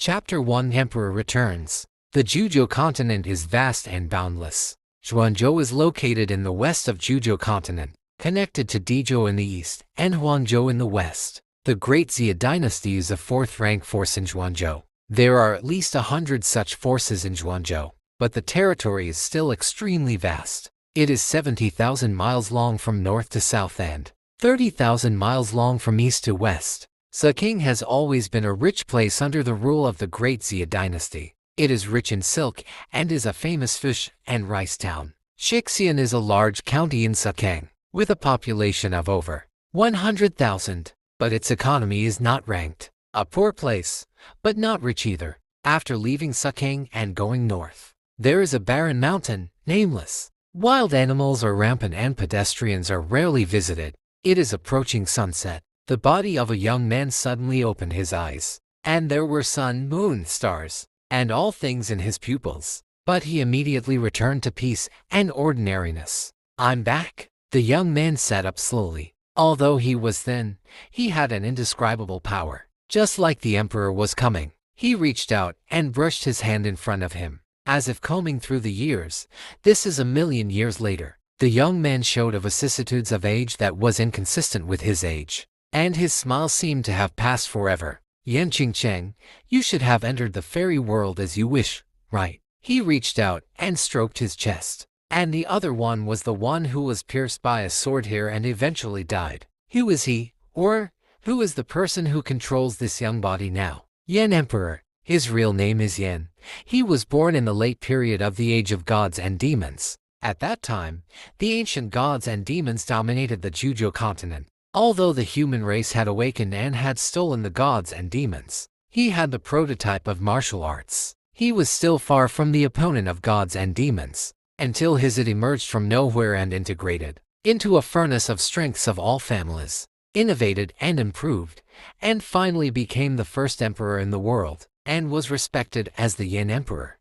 Chapter 1 Emperor Returns. The Juzhou continent is vast and boundless. Zhuangzhou is located in the west of Juzhou continent, connected to Dezhou in the east and Huangzhou in the west. The Great Xia dynasty is a fourth-rank force in Zhuangzhou. There are at least 100 such forces in Zhuangzhou, but the territory is still extremely vast. It is 70,000 miles long from north to south and 30,000 miles long from east to west. Suking has always been a rich place under the rule of the Great Xia dynasty. It is rich in silk and is a famous fish and rice town. Shixian is a large county in Suking, with a population of over 100,000, but its economy is not ranked. A poor place, but not rich either. After leaving Suking and going north, there is a barren mountain, nameless. Wild animals are rampant and pedestrians are rarely visited. It is approaching sunset. The body of a young man suddenly opened his eyes, and there were sun, moon, stars, and all things in his pupils. But he immediately returned to peace and ordinariness. "I'm back." The young man sat up slowly. Although he was thin, he had an indescribable power. Just like the emperor was coming, he reached out and brushed his hand in front of him, as if combing through the years. This is 1,000,000 years later. The young man showed a vicissitudes of age that was inconsistent with his age, and his smile seemed to have passed forever. "Yan Qingcheng, you should have entered the fairy world as you wish, right?" He reached out and stroked his chest. And the other one was the one who was pierced by a sword here and eventually died. Who is he, or who is the person who controls this young body now? Yan Emperor. His real name is Yan. He was born in the late period of the Age of Gods and Demons. At that time, the ancient gods and demons dominated the Juzhou continent. Although the human race had awakened and had stolen the gods and demons, he had the prototype of martial arts. He was still far from the opponent of gods and demons, until his it emerged from nowhere and integrated into a furnace of strengths of all families, innovated and improved, and finally became the first emperor in the world, and was respected as the Yan Emperor.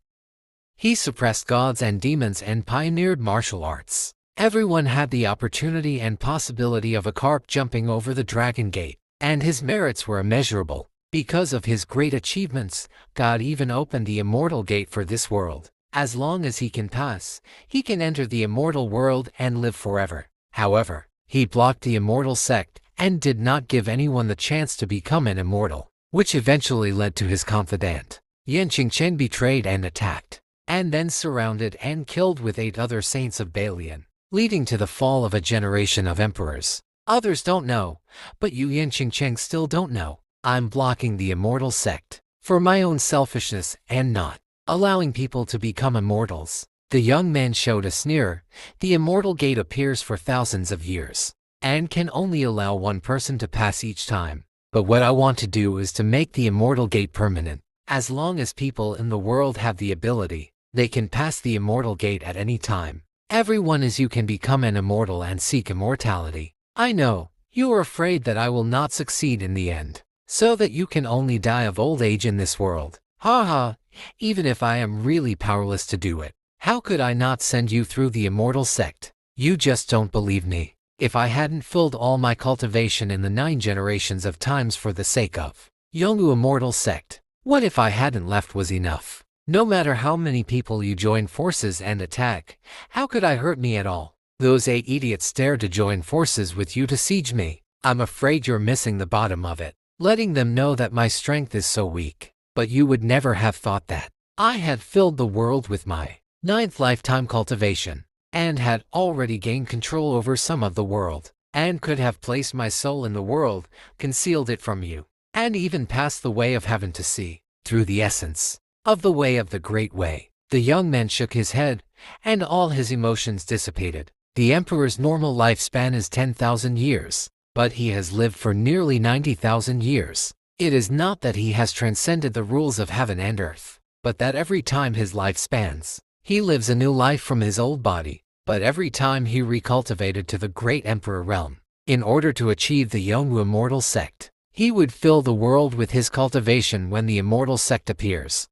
He suppressed gods and demons and pioneered martial arts. Everyone had the opportunity and possibility of a carp jumping over the Dragon Gate, and his merits were immeasurable. Because of his great achievements, God even opened the immortal gate for this world. As long as he can pass, he can enter the immortal world and live forever. However, he blocked the immortal sect and did not give anyone the chance to become an immortal, which eventually led to his confidant. Yan Qingcheng betrayed and attacked, and then surrounded and killed with 8 other saints of Balian, leading to the fall of a generation of emperors. Others don't know, but you Yan Qingcheng still don't know. I'm blocking the immortal sect for my own selfishness and not allowing people to become immortals. The young man showed a sneer. The immortal gate appears for thousands of years and can only allow one person to pass each time. But what I want to do is to make the immortal gate permanent. As long as people in the world have the ability, they can pass the immortal gate at any time. Everyone as you can become an immortal and seek immortality. I know, you are afraid that I will not succeed in the end, so that you can only die of old age in this world. Ha ha, even if I am really powerless to do it, how could I not send you through the immortal sect? You just don't believe me. If I hadn't filled all my cultivation in the 9 generations of times for the sake of Yongwu immortal sect, what if I hadn't left was enough? No matter how many people you join forces and attack, how could I hurt me at all? Those 8 idiots dared to join forces with you to siege me. I'm afraid you're missing the bottom of it, letting them know that my strength is so weak. But you would never have thought that. I had filled the world with my 9th lifetime cultivation, and had already gained control over some of the world, and could have placed my soul in the world, concealed it from you, and even passed the way of heaven to see, through the essence of the way of the great way. The young man shook his head, and all his emotions dissipated. The emperor's normal lifespan is 10,000 years, but he has lived for nearly 90,000 years. It is not that he has transcended the rules of heaven and earth, but that every time his life spans, he lives a new life from his old body. But every time he recultivated to the great emperor realm, in order to achieve the Yongwu immortal sect, he would fill the world with his cultivation when the immortal sect appears,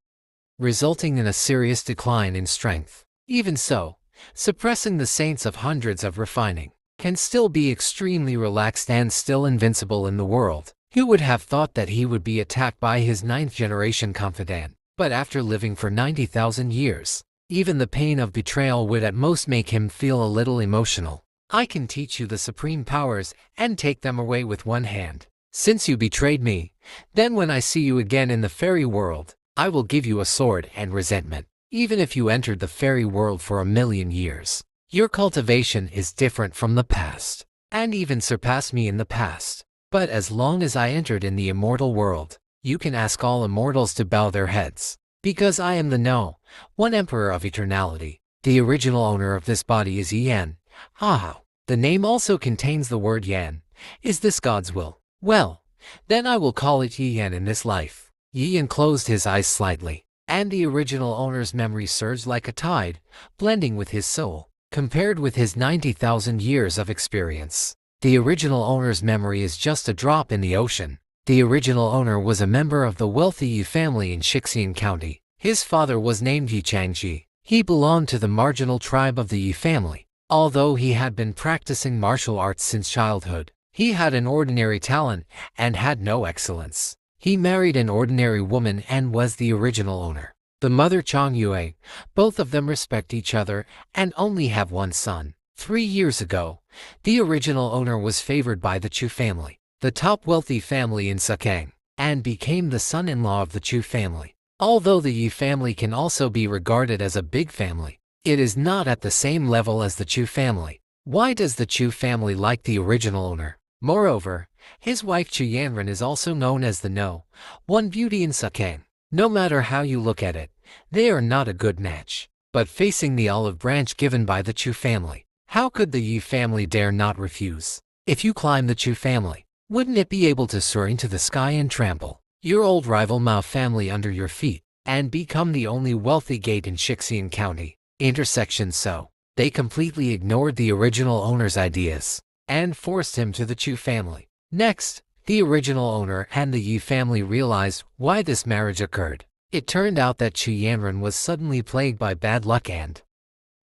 resulting in a serious decline in strength. Even so, suppressing the saints of hundreds of refining can still be extremely relaxed and still invincible in the world. Who would have thought that he would be attacked by his ninth-generation confidant? But after living for 90,000 years, even the pain of betrayal would at most make him feel a little emotional. I can teach you the supreme powers and take them away with one hand. Since you betrayed me, then when I see you again in the fairy world, I will give you a sword and resentment. Even if you entered the fairy world for 1,000,000 years, your cultivation is different from the past, and even surpassed me in the past. But as long as I entered in the immortal world, you can ask all immortals to bow their heads, because I am the No, one Emperor of Eternality. The original owner of this body is Yan. Ah, the name also contains the word Yan. Is this God's will? Well, then I will call it Yan in this life. Yan closed his eyes slightly, and the original owner's memory surged like a tide, blending with his soul. Compared with his 90,000 years of experience, the original owner's memory is just a drop in the ocean. The original owner was a member of the wealthy Yi family in Shixian County. His father was named Yi Changji. He belonged to the marginal tribe of the Yi family. Although he had been practicing martial arts since childhood, he had an ordinary talent and had no excellence. He married an ordinary woman and was the original owner. The mother Chang Yue, both of them respect each other and only have one son. 3 years ago, the original owner was favored by the Chu family, the top wealthy family in Sakang, and became the son-in-law of the Chu family. Although the Yi family can also be regarded as a big family, it is not at the same level as the Chu family. Why does the Chu family like the original owner? Moreover, his wife Chu Yanran is also known as the No, one beauty in Sakang. No matter how you look at it, they are not a good match. But facing the olive branch given by the Chu family, how could the Yi family dare not refuse? If you climb the Chu family, wouldn't it be able to soar into the sky and trample your old rival Mao family under your feet, and become the only wealthy gate in Shixian County? Intersection. So, they completely ignored the original owner's ideas and forced him to the Chu family. Next, the original owner and the Yi family realized why this marriage occurred. It turned out that Chu Yanran was suddenly plagued by bad luck and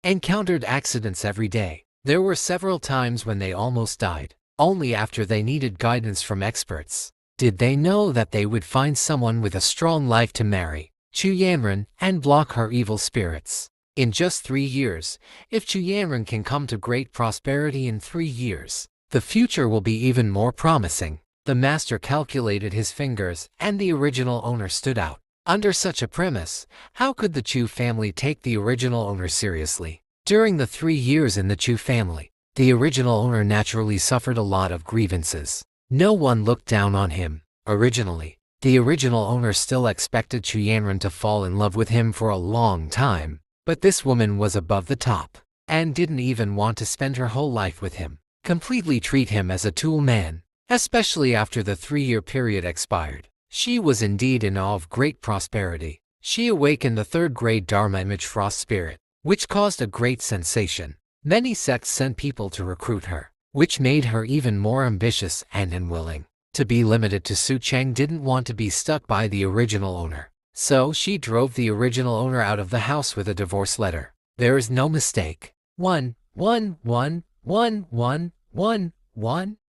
encountered accidents every day. There were several times when they almost died, only after they needed guidance from experts. Did they know that they would find someone with a strong life to marry Chu Yanran and block her evil spirits? In just 3 years, if Chu Yanran can come to great prosperity in 3 years, the future will be even more promising. The master calculated his fingers, and the original owner stood out. Under such a premise, how could the Chu family take the original owner seriously? During the 3 years in the Chu family, the original owner naturally suffered a lot of grievances. No one looked down on him. Originally, the original owner still expected Chu Yanran to fall in love with him for a long time, but this woman was above the top, and didn't even want to spend her whole life with him, completely treat him as a tool man. Especially after the 3-year period expired, she was indeed in awe of great prosperity. She awakened the 3rd-grade Dharma image frost spirit, which caused a great sensation. Many sects sent people to recruit her, which made her even more ambitious and unwilling to be limited to Su Cheng. Didn't want to be stuck by the original owner, so she drove the original owner out of the house with a divorce letter. There is no mistake.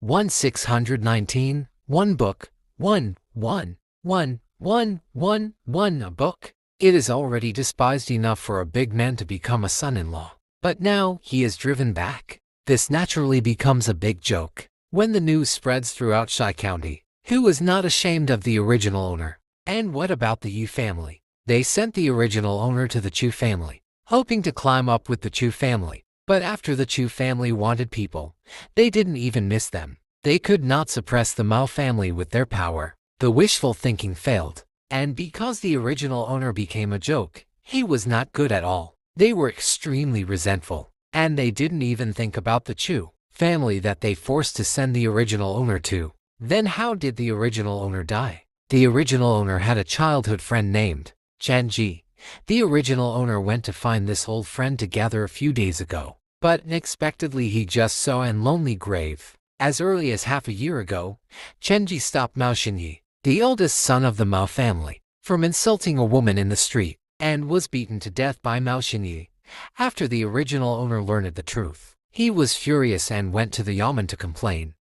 1619, one book, 1 a book. It is already despised enough for a big man to become a son-in-law, but now he is driven back. This naturally becomes a big joke when the news spreads throughout Shai County. Who was not ashamed of the original owner? And what about the Yi family? They sent the original owner to the Chu family, hoping to climb up with the Chu family. But after the Chu family wanted people, they didn't even miss them. They could not suppress the Mao family with their power. The wishful thinking failed, and because the original owner became a joke, he was not good at all. They were extremely resentful, and they didn't even think about the Chu family that they forced to send the original owner to. Then how did the original owner die? The original owner had a childhood friend named Chen Ji. The original owner went to find this old friend to gather a few days ago, but unexpectedly he just saw a lonely grave. As early as half a year ago, Chenji stopped Mao Xinyi, the eldest son of the Mao family, from insulting a woman in the street, and was beaten to death by Mao Xinyi. After the original owner learned the truth, he was furious and went to the yamen to complain.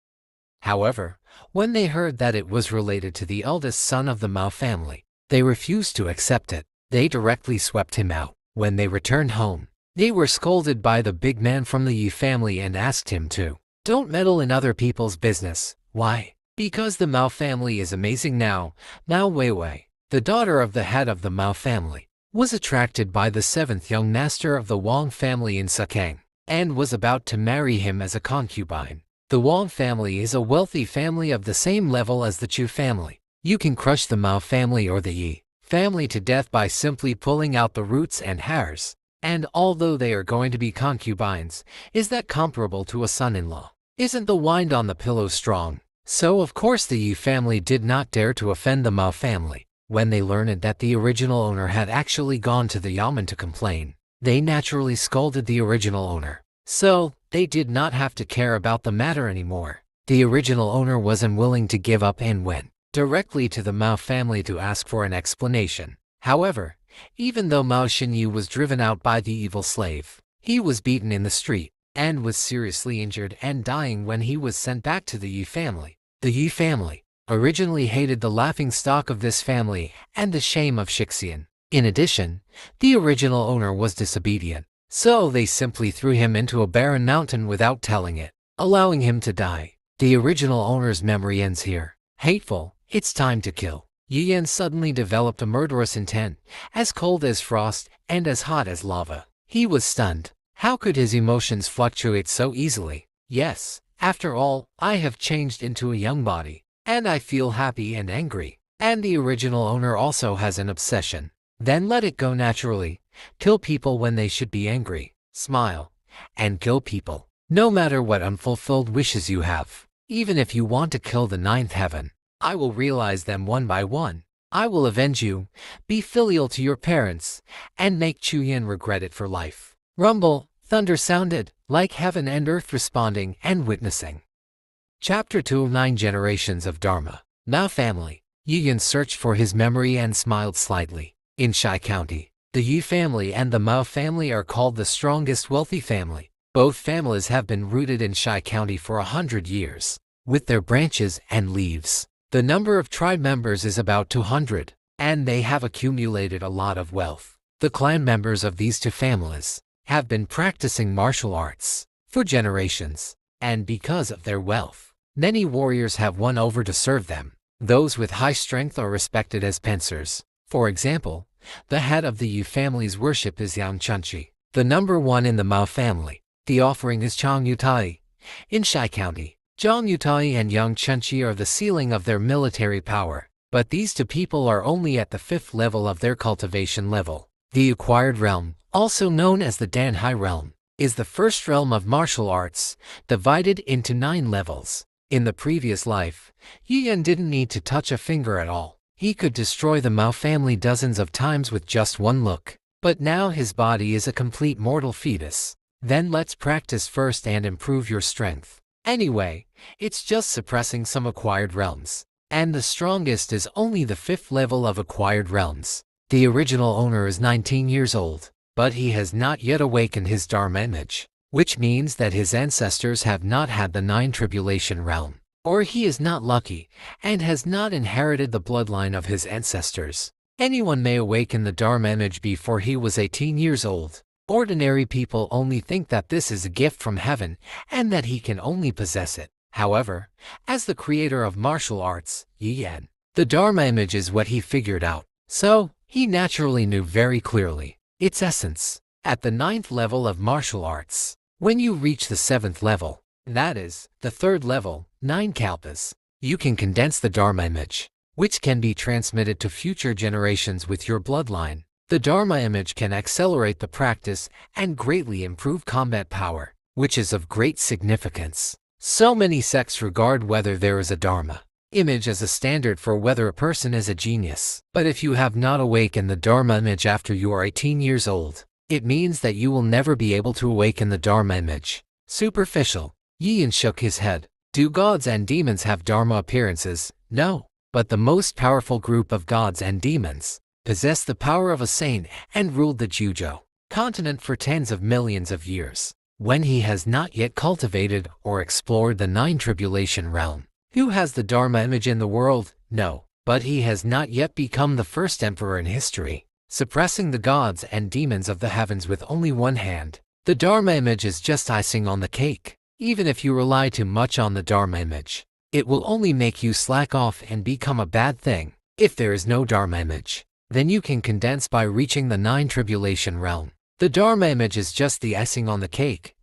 However, When they heard that it was related to the eldest son of the Mao family, they refused to accept it. They directly swept him out. When they returned home, they were scolded by the big man from the Yi family and asked him to don't meddle in other people's business. Why? Because the Mao family is amazing now. Mao Weiwei, the daughter of the head of the Mao family, was attracted by the seventh young master of the Wang family in Sakang, and was about to marry him as a concubine. The Wang family is a wealthy family of the same level as the Chu family. You can crush the Mao family or the Yi family to death by simply pulling out the roots and hairs. And although they are going to be concubines, is that comparable to a son-in-law? Isn't the wind on the pillow strong? So of course the Yi family did not dare to offend the Mao family. When they learned that the original owner had actually gone to the Yamen to complain, they naturally scolded the original owner. So, they did not have to care about the matter anymore. The original owner was unwilling to give up and went directly to the Mao family to ask for an explanation. However, even though Mao Xinyu was driven out by the evil slave, he was beaten in the street, and was seriously injured and dying when he was sent back to the Yi family. The Yi family originally hated the laughingstock of this family and the shame of Shixian. In addition, the original owner was disobedient, so they simply threw him into a barren mountain without telling it, allowing him to die. The original owner's memory ends here. Hateful, it's time to kill. Yi Yan suddenly developed a murderous intent, as cold as frost and as hot as lava. He was stunned. How could his emotions fluctuate so easily? Yes, after all, I have changed into a young body, and I feel happy and angry. And the original owner also has an obsession. Then let it go naturally. Kill people when they should be angry. Smile. And kill people. No matter what unfulfilled wishes you have. Even if you want to kill the ninth heaven, I will realize them one by one. I will avenge you, be filial to your parents, and make Chuyan regret it for life. Rumble, thunder sounded, like heaven and earth responding and witnessing. Chapter 2 of 9 Generations of Dharma. Mao family. Yi Yan searched for his memory and smiled slightly. In Shai County, the Yi family and the Mao family are called the strongest wealthy family. Both families have been rooted in Shai County for 100 years. With their branches and leaves, the number of tribe members is about 200, and they have accumulated a lot of wealth. The clan members of these two families have been practicing martial arts for generations, and because of their wealth, many warriors have won over to serve them. Those with high strength are respected as pensers. For example, the head of the Yu family's worship is Yang Chunchi, the number one in the Mao family. The offering is Chang Yutai. In Shai County, Zhang Yutai and Yang Chunchi are the ceiling of their military power, but these two people are only at the 5th level of their cultivation level. The acquired realm, also known as the Danhai realm, is the first realm of martial arts, divided into 9 levels. In the previous life, Yi Yan didn't need to touch a finger at all. He could destroy the Mao family dozens of times with just one look. But now his body is a complete mortal fetus. Then let's practice first and improve your strength. Anyway, it's just suppressing some acquired realms. And the strongest is only the 5th level of acquired realms. The original owner is 19 years old, but he has not yet awakened his Dharma image, which means that his ancestors have not had the 9 tribulation realm. Or he is not lucky, and has not inherited the bloodline of his ancestors. Anyone may awaken the Dharma image before he was 18 years old. Ordinary people only think that this is a gift from heaven, and that he can only possess it. However, as the creator of martial arts, Yi Yan, the Dharma image is what he figured out. So, he naturally knew very clearly its essence. At the 9th level of martial arts, when you reach the 7th level, that is, the 3rd level, 9 kalpas, you can condense the Dharma image, which can be transmitted to future generations with your bloodline. The Dharma image can accelerate the practice and greatly improve combat power, which is of great significance. So many sects regard whether there is a Dharma image as a standard for whether a person is a genius. But if you have not awakened the Dharma image after you are 18 years old, it means that you will never be able to awaken the Dharma image. Superficial. Yi Yan shook his head. Do gods and demons have Dharma appearances? No. But the most powerful group of gods and demons possessed the power of a saint and ruled the Juzhou continent for tens of millions of years. When he has not yet cultivated or explored the 9 tribulation realm, Who has the Dharma image in the world? No, but he has not yet become the first emperor in history, suppressing the gods and demons of the heavens with only one hand. The Dharma image is just icing on the cake. Even if you rely too much on the Dharma image, it will only make you slack off and become a bad thing. If there is no Dharma image, then you can condense by reaching the 9 tribulation realm. The Dharma image is just the icing on the cake,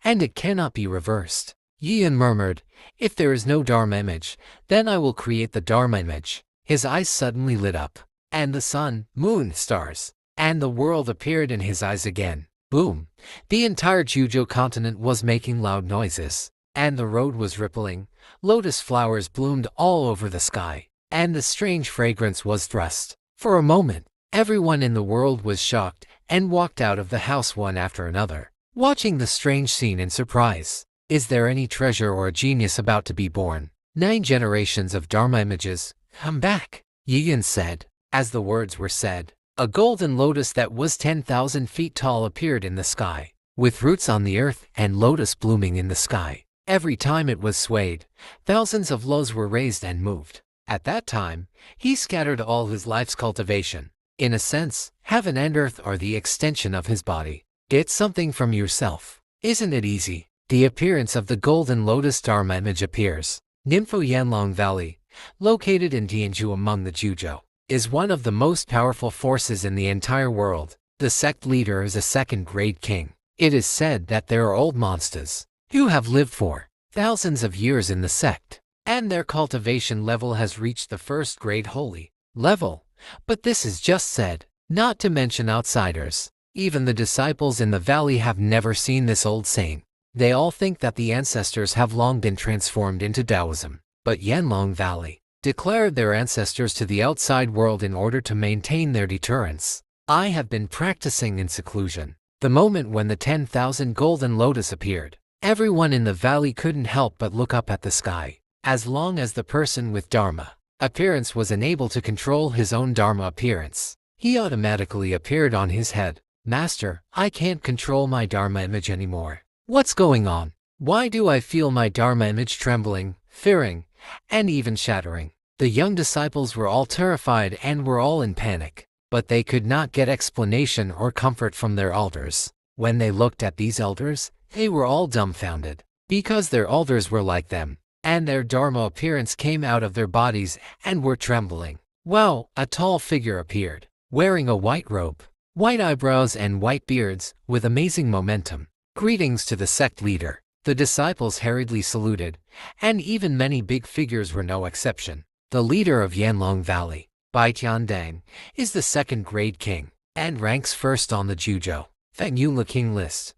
and it cannot be reversed. Yin murmured, "If there is no Dharma image, then I will create the Dharma image." His eyes suddenly lit up, and the sun, moon, stars, and the world appeared in his eyes again. Boom! The entire Jujo continent was making loud noises, and the road was rippling. Lotus flowers bloomed all over the sky, and the strange fragrance was thrust. For a moment, everyone in the world was shocked and walked out of the house one after another, watching the strange scene in surprise. Is there any treasure or a genius about to be born? 9 generations of Dharma images, come back, Yin said. As the words were said, a golden lotus that was 10,000 feet tall appeared in the sky, with roots on the earth and lotus blooming in the sky. Every time it was swayed, thousands of loaves were raised and moved. At that time, he scattered all his life's cultivation. In a sense, heaven and earth are the extension of his body. Get something from yourself. Isn't it easy? The appearance of the golden lotus Dharma image appears. Nympho Yanlong Valley, located in Tianzhu among the Jujo, is one of the most powerful forces in the entire world. The sect leader is a second-grade king. It is said that there are old monsters who have lived for thousands of years in the sect, and their cultivation level has reached the first-grade holy level. But this is just said, not to mention outsiders. Even the disciples in the valley have never seen this old saint. They all think that the ancestors have long been transformed into Taoism. But Yanlong Valley declared their ancestors to the outside world in order to maintain their deterrence. I have been practicing in seclusion. The moment when the 10,000 golden lotus appeared, everyone in the valley couldn't help but look up at the sky. As long as the person with Dharma appearance was unable to control his own Dharma appearance, he automatically appeared on his head. Master, I can't control my Dharma image anymore. What's going on? Why do I feel my Dharma image trembling, fearing, and even shattering? The young disciples were all terrified and were all in panic, but they could not get explanation or comfort from their elders. When they looked at these elders, they were all dumbfounded, because their elders were like them, and their Dharma appearance came out of their bodies and were trembling. Wow! A tall figure appeared, wearing a white robe, white eyebrows and white beards, with amazing momentum. Greetings to the sect leader. The disciples hurriedly saluted, and even many big figures were no exception. The leader of Yanlong Valley, Bai Tiandang, is the second-grade king, and ranks first on the Jujo Feng Yunla king list.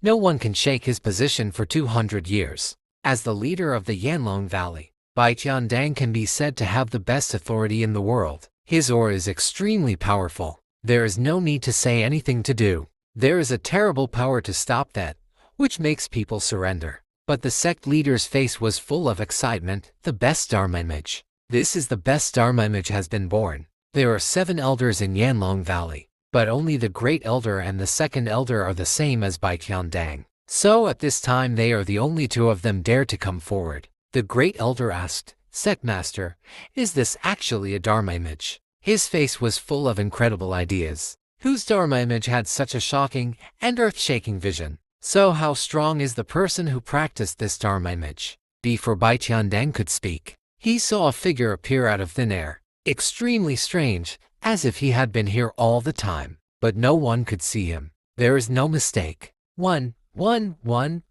No one can shake his position for 200 years. As the leader of the Yanlong Valley, Bai Tiandang can be said to have the best authority in the world. His aura is extremely powerful. There is no need to say anything to do. There is a terrible power to stop that, which makes people surrender. But the sect leader's face was full of excitement. The best Dharma image. This is the best Dharma image has been born. There are 7 elders in Yanlong Valley, but only the great elder and the second elder are the same as Bai Tiandang. So at this time they are the only 2 of them dare to come forward. The great elder asked, "Sect master, is this actually a Dharma image?" His face was full of incredible ideas. Whose Dharma image had such a shocking and earth-shaking vision? So how strong is the person who practiced this Dharma image? Before Bai Tiandang could speak, he saw a figure appear out of thin air, extremely strange, as if he had been here all the time, but no one could see him. There is no mistake. 1 book, 1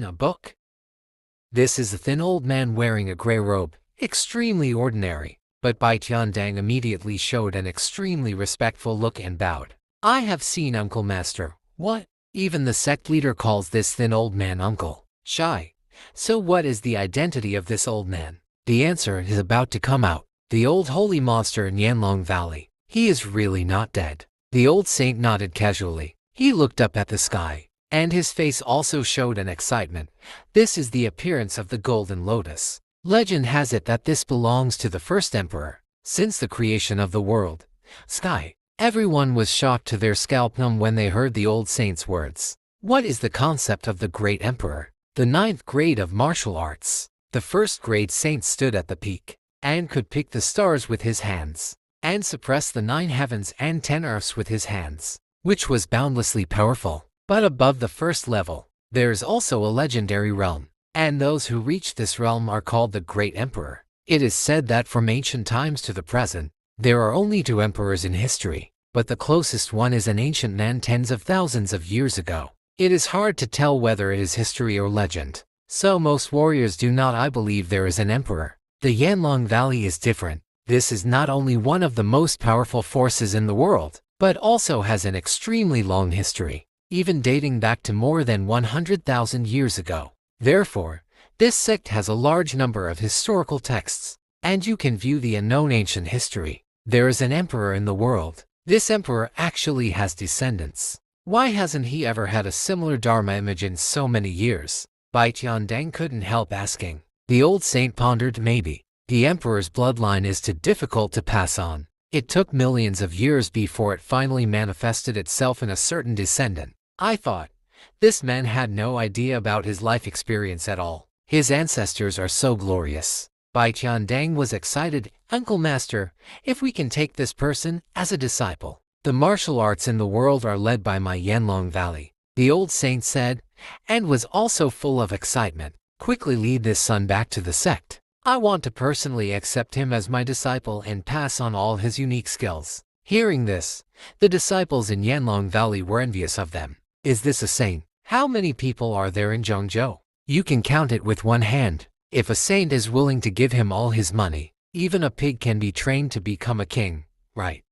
a book. This is a thin old man wearing a gray robe, extremely ordinary, but Bai Tiandang immediately showed an extremely respectful look and bowed. I have seen Uncle Master. What? Even the sect leader calls this thin old man Uncle. Shy. So what is the identity of this old man? The answer is about to come out. The old holy monster in Yanlong Valley. He is really not dead. The old saint nodded casually. He looked up at the sky, and his face also showed an excitement. This is the appearance of the golden lotus. Legend has it that this belongs to the first emperor. Since the creation of the world, sky, Everyone was shocked to their scalpum when they heard the old saint's words. What is the concept of the great emperor? The ninth grade of martial arts. The first grade saint stood at the peak and could pick the stars with his hands and suppress the 9 heavens and 10 earths with his hands, which was boundlessly powerful. But above the first level, there is also a legendary realm, and those who reach this realm are called the Great Emperor. It is said that from ancient times to the present, there are only 2 emperors in history, but the closest one is an ancient man tens of thousands of years ago. It is hard to tell whether it is history or legend, so most warriors do not. I believe there is an emperor. The Yanlong Valley is different. This is not only one of the most powerful forces in the world, but also has an extremely long history, even dating back to more than 100,000 years ago. Therefore, this sect has a large number of historical texts, and you can view the unknown ancient history. There is an emperor in the world. This emperor actually has descendants. Why hasn't he ever had a similar Dharma image in so many years? Bai Tiandang couldn't help asking. The old saint pondered. Maybe the emperor's bloodline is too difficult to pass on. It took millions of years before it finally manifested itself in a certain descendant. I thought, this man had no idea about his life experience at all. His ancestors are so glorious. Bai Tiandang was excited. Uncle Master, if we can take this person as a disciple. The martial arts in the world are led by my Yanlong Valley, the old saint said, and was also full of excitement. Quickly lead this son back to the sect. I want to personally accept him as my disciple and pass on all his unique skills. Hearing this, the disciples in Yanlong Valley were envious of them. Is this a saint? How many people are there in Zhengzhou? You can count it with one hand. If a saint is willing to give him all his money, even a pig can be trained to become a king, right?